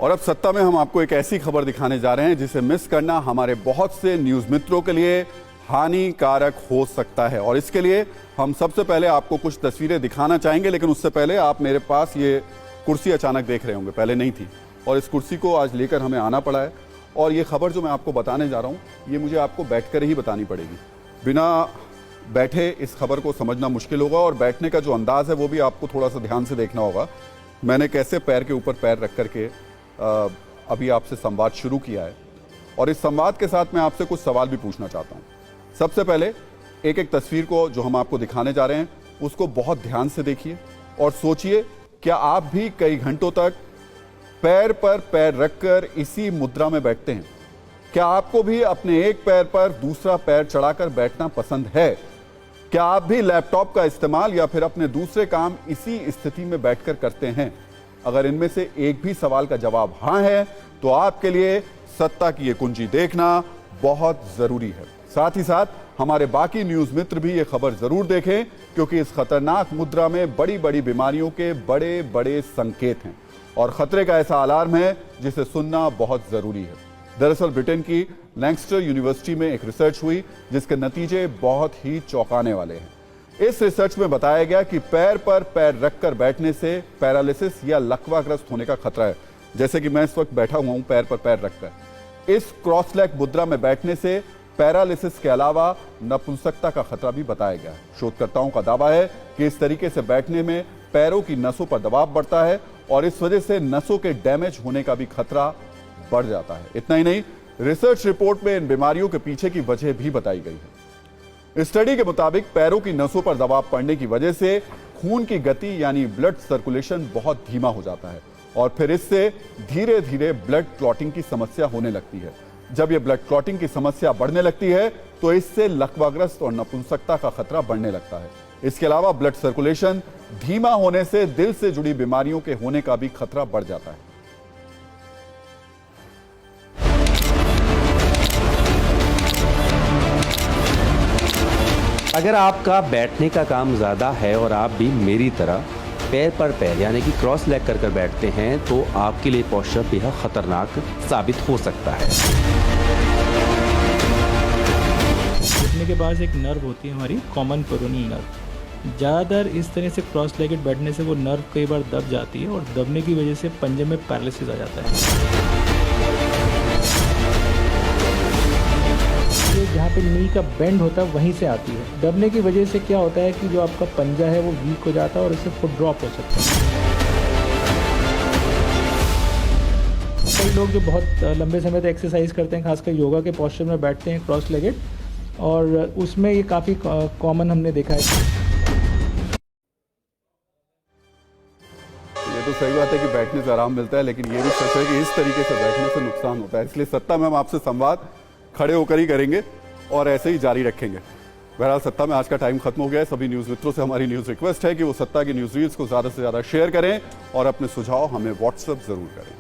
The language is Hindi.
और अब सत्ता में हम आपको एक ऐसी खबर दिखाने जा रहे हैं जिसे मिस करना हमारे बहुत से न्यूज मित्रों के लिए हानिकारक हो सकता है। और इसके लिए हम सबसे पहले आपको कुछ तस्वीरें दिखाना चाहेंगे, लेकिन उससे पहले आप मेरे पास ये कुर्सी अचानक देख रहे होंगे, पहले नहीं थी और इस कुर्सी को आज लेकर हमें आना पड़ा है। और ये खबर जो मैं आपको बताने जा रहा हूँ ये मुझे आपको बैठकर ही बतानी पड़ेगी, बिना बैठे इस खबर को समझना मुश्किल होगा। और बैठने का जो अंदाज है वो भी आपको थोड़ा सा ध्यान से देखना होगा। मैंने कैसे पैर के ऊपर पैर रख करके अभी आपसे संवाद शुरू किया है और इस संवाद के साथ मैं आपसे कुछ सवाल भी पूछना चाहता हूँ। सबसे पहले एक एक तस्वीर को जो हम आपको दिखाने जा रहे हैं उसको बहुत ध्यान से देखिए और सोचिए, क्या आप भी कई घंटों तक पैर पर पैर रखकर इसी मुद्रा में बैठते हैं? क्या आपको भी अपने एक पैर पर दूसरा पैर चढ़ाकर बैठना पसंद है? क्या आप भी लैपटॉप का इस्तेमाल या फिर अपने दूसरे काम इसी स्थिति में बैठकर करते हैं? अगर इनमें से एक भी सवाल का जवाब हाँ है तो आपके लिए सत्ता की ये कुंजी देखना बहुत जरूरी है। साथ ही साथ हमारे बाकी न्यूज मित्र भी ये खबर जरूर देखें, क्योंकि इस खतरनाक मुद्रा में बड़ी बड़ी बीमारियों के बड़े बड़े संकेत हैं और खतरे का ऐसा अलार्म है जिसे सुनना बहुत जरूरी है। दरअसल ब्रिटेन की लैंकेस्टर यूनिवर्सिटी में एक रिसर्च हुई जिसके नतीजे बहुत ही चौंकाने वाले हैं। इस रिसर्च में बताया गया कि पैर पर पैर रखकर बैठने से पैरालिसिस या लकवाग्रस्त होने का खतरा है। जैसे कि मैं इस वक्त बैठा हुआ हूं पैर पर पैर रखकर। इस क्रॉस लेग मुद्रा में बैठने से पैरालिसिस के अलावा नपुंसकता का खतरा भी बताया गया है। शोधकर्ताओं का दावा है कि इस तरीके से बैठने में पैरों की नसों पर दबाव बढ़ता है और इस वजह से नसों के डैमेज होने का भी खतरा बढ़ जाता है। इतना ही नहीं, रिसर्च रिपोर्ट में इन बीमारियों के पीछे की वजह भी बताई गई है। स्टडी के मुताबिक पैरों की नसों पर दबाव पड़ने की वजह से खून की गति यानी ब्लड सर्कुलेशन बहुत धीमा हो जाता है और फिर इससे धीरे धीरे ब्लड क्लॉटिंग की समस्या होने लगती है। जब यह ब्लड क्लॉटिंग की समस्या बढ़ने लगती है तो इससे लकवाग्रस्त और नपुंसकता का खतरा बढ़ने लगता है। इसके अलावा ब्लड सर्कुलेशन धीमा होने से दिल से जुड़ी बीमारियों के होने का भी खतरा बढ़ जाता है। अगर आपका बैठने का काम ज़्यादा है और आप भी मेरी तरह पैर पर पैर यानी कि क्रॉस लेग कर बैठते हैं तो आपके लिए पोस्चर बेहद खतरनाक साबित हो सकता है। घुटने के पास एक नर्व होती है हमारी कॉमन पेरोनियल नर्व। ज़्यादातर इस तरह से क्रॉस लेगेड बैठने से वो नर्व कई बार दब जाती है और दबने की वजह से पंजे में पैरालिसिस आ जाता है। जहाँ पे नी का बेंड होता है वहीं से आती है। दबने की वजह से क्या होता है कि जो आपका पंजा है वो वीक हो जाता है और इससे फुट ड्रॉप हो सकता है। कई लोग जो बहुत लंबे समय तक एक्सरसाइज करते हैं, खासकर योगा के पोस्चर में बैठते हैं क्रॉस लेगेड, और उसमें ये काफ़ी कॉमन हमने देखा है। ये तो सही बात है कि बैठने से आराम मिलता है, लेकिन ये भी सच है कि इस तरीके से बैठने से नुकसान होता है। इसलिए सत्ता में हम आपसे संवाद खड़े होकर ही करेंगे और ऐसे ही जारी रखेंगे। बहरहाल सत्ता में आज का टाइम खत्म हो गया है। सभी न्यूज़ मित्रों से हमारी न्यूज़ रिक्वेस्ट है कि वो सत्ता की न्यूज़ रील्स को ज़्यादा से ज़्यादा शेयर करें और अपने सुझाव हमें व्हाट्सएप ज़रूर करें।